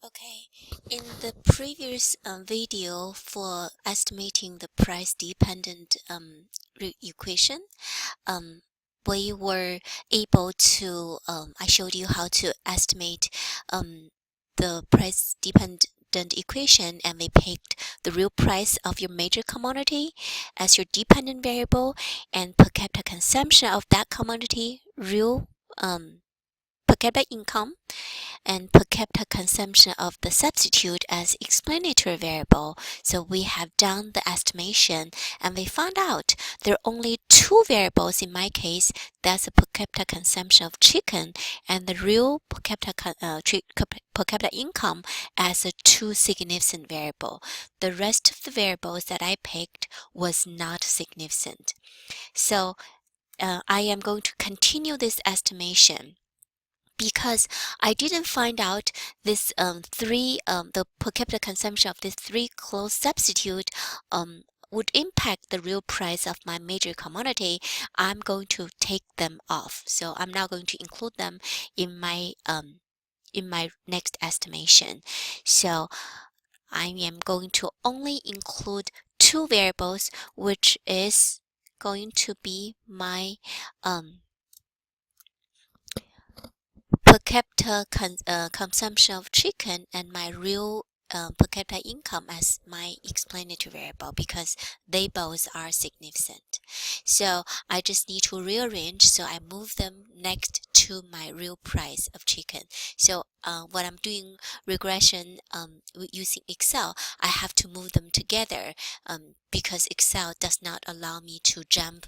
Okay, in the previous video for estimating the price dependent equation, um, we were able to, I showed you how to estimate the price dependent equation, and we picked the real price of your major commodity as your dependent variable, and per capita consumption of that commodity, real per capita income, and per capita consumption of the substitute as explanatory variable. So we have done the estimation, and we found out there are only two variables in my case. That's the per capita consumption of chicken and the real per capita income as a two significant variable. The rest of the variables that I picked was not significant. So I am going to continue this estimation because I didn't find out this the per capita consumption of these three close substitute would impact the real price of my major commodity. I'm going to take them off. So I'm not going to include them in my next estimation. So I am going to only include two variables, which is going to be my per capita consumption of chicken and my real per capita income as my explanatory variable, because they both are significant. So I just need to rearrange, so I move them next to my real price of chicken. So when I'm doing regression using Excel, I have to move them together because Excel does not allow me to jump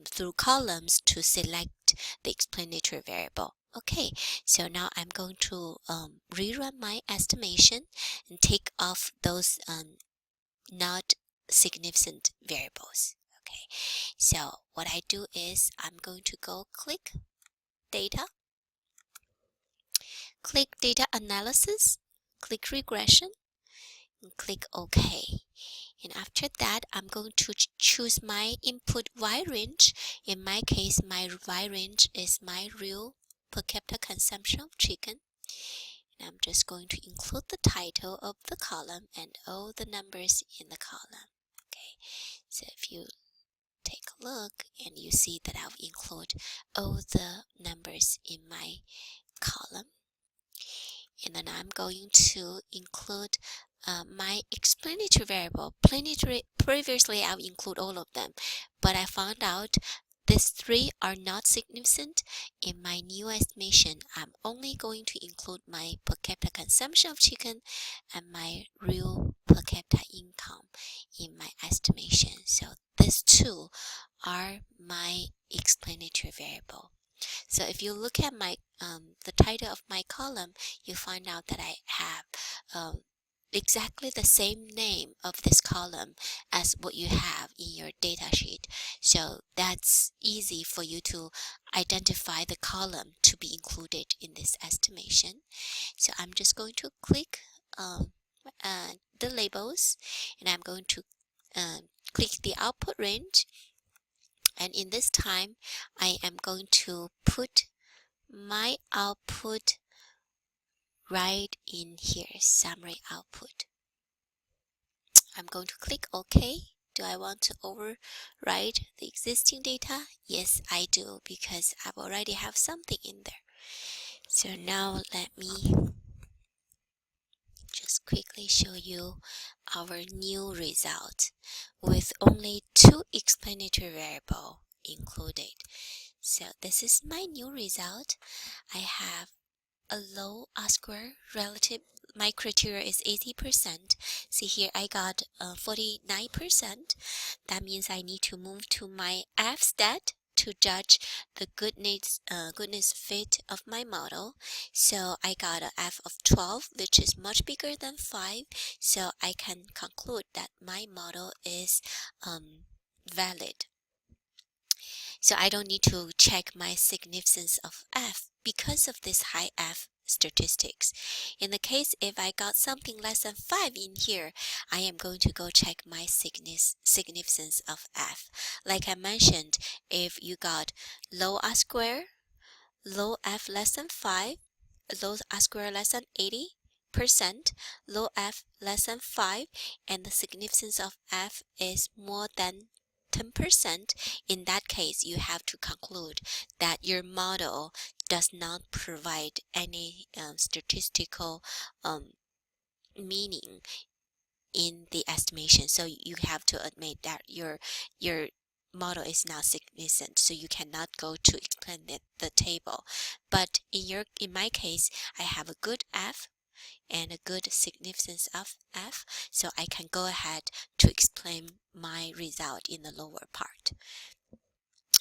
through columns to select the explanatory variable. Okay, so now I'm going to rerun my estimation and take off those not significant variables. Okay, so what I do is I'm going to go click data, click data analysis, click regression, and click OK. And after that, I'm going to choose my input Y range. In my case, my Y range is my real per capita consumption of chicken. And I'm just going to include the title of the column and all the numbers in the column. Okay, so if you take a look and you see that I'll include all the numbers in my column. And then I'm going to include my explanatory variable. Previously, I'll include all of them, but I found out these three are not significant. In my new estimation, I'm only going to include my per capita consumption of chicken and my real per capita income in my estimation. So these two are my explanatory variable. So if you look at my the title of my column, you find out that I have exactly the same name of this column as what you have in your data sheet. So that's easy for you to identify the column to be included in this estimation. So I'm just going to click the labels, and I'm going to click the output range. And in this time, I am going to put my output right in here, summary output. I'm going to click OK. Do I want to override the existing data? Yes, I do, because I already have something in there. So now let me just quickly show you our new result with only two explanatory variables included. So this is my new result. I have a low R-square relative. My criteria is 80%. See here, I got 49%. That means I need to move to my F-stat to judge the goodness fit of my model. So I got a F of 12, which is much bigger than 5. So I can conclude that my model is valid. So I don't need to check my significance of F because of this high F statistics. In the case if I got something less than 5 in here, I am going to go check my significance of F. Like I mentioned, if you got low R square, low F less than 5, low R square less than 80, 10%, low f less than 5, and the significance of f is more than 10%, in that case, you have to conclude that your model does not provide any statistical meaning in the estimation. So you have to admit that your model is not significant, so you cannot go to explain the table. But in my case, I have a good f and a good significance of f, so I can go ahead to explain my result in the lower part.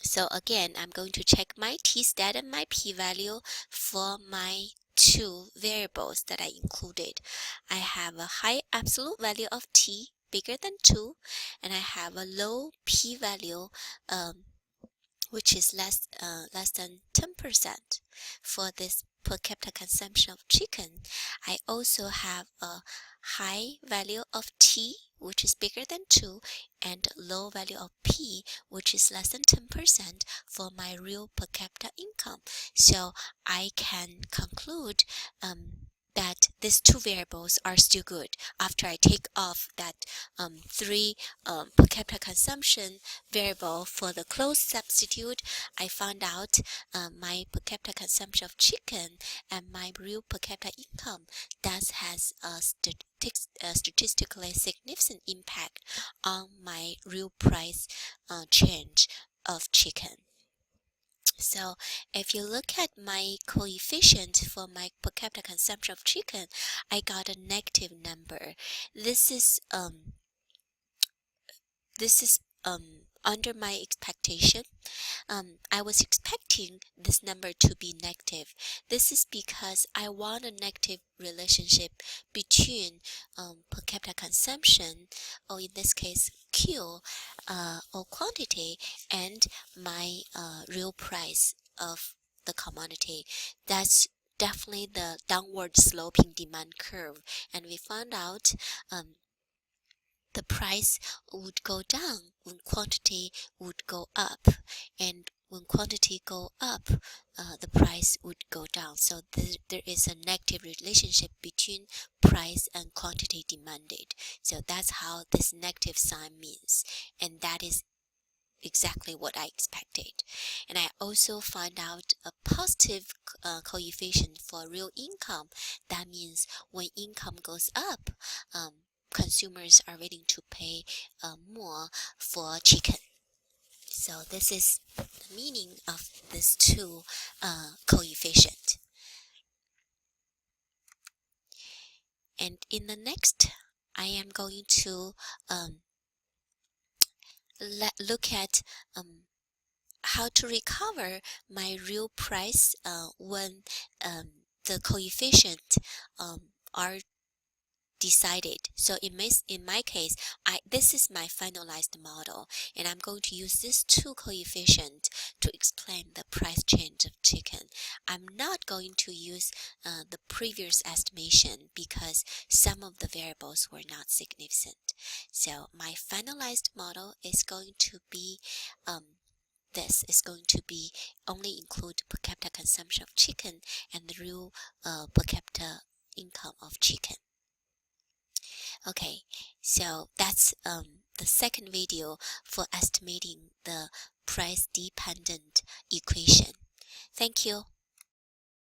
So again, I'm going to check my t-stat and my p-value for my two variables that I included. I have a high absolute value of t bigger than 2, and I have a low p-value which is less than 10% for this per capita consumption of chicken. I also have a high value of t, which is bigger than 2, and low value of p, which is less than 10% for my real per capita income. So I can conclude that these two variables are still good. After I take off that 3 per capita consumption variable for the close substitute, I found out my per capita consumption of chicken and my real per capita income does has a statistically significant impact on my real price change of chicken. So if you look at my coefficient for my per capita consumption of chicken, I got a negative number. This is under my expectation. I was expecting this number to be negative. This is because I want a negative relationship between per capita consumption, or in this case Q, or quantity, and my real price of the commodity. That's definitely the downward sloping demand curve, and we found out the price would go down when quantity would go up, and when quantity go up, the price would go down. So there is a negative relationship between price and quantity demanded. So that's how this negative sign means, and that is exactly what I expected. And I also find out a positive coefficient for real income. That means when income goes up, consumers are willing to pay more for chicken. So this is the meaning of these two coefficient. And in the next, I am going to look at how to recover my real price when the coefficient are decided. So in my case, this is my finalized model, and I'm going to use these two coefficients to explain the price change of chicken. I'm not going to use the previous estimation because some of the variables were not significant. So my finalized model is going to be this is going to be only include per capita consumption of chicken and the real per capita income of chicken. Okay, so that's the second video for estimating the price dependent equation. Thank you.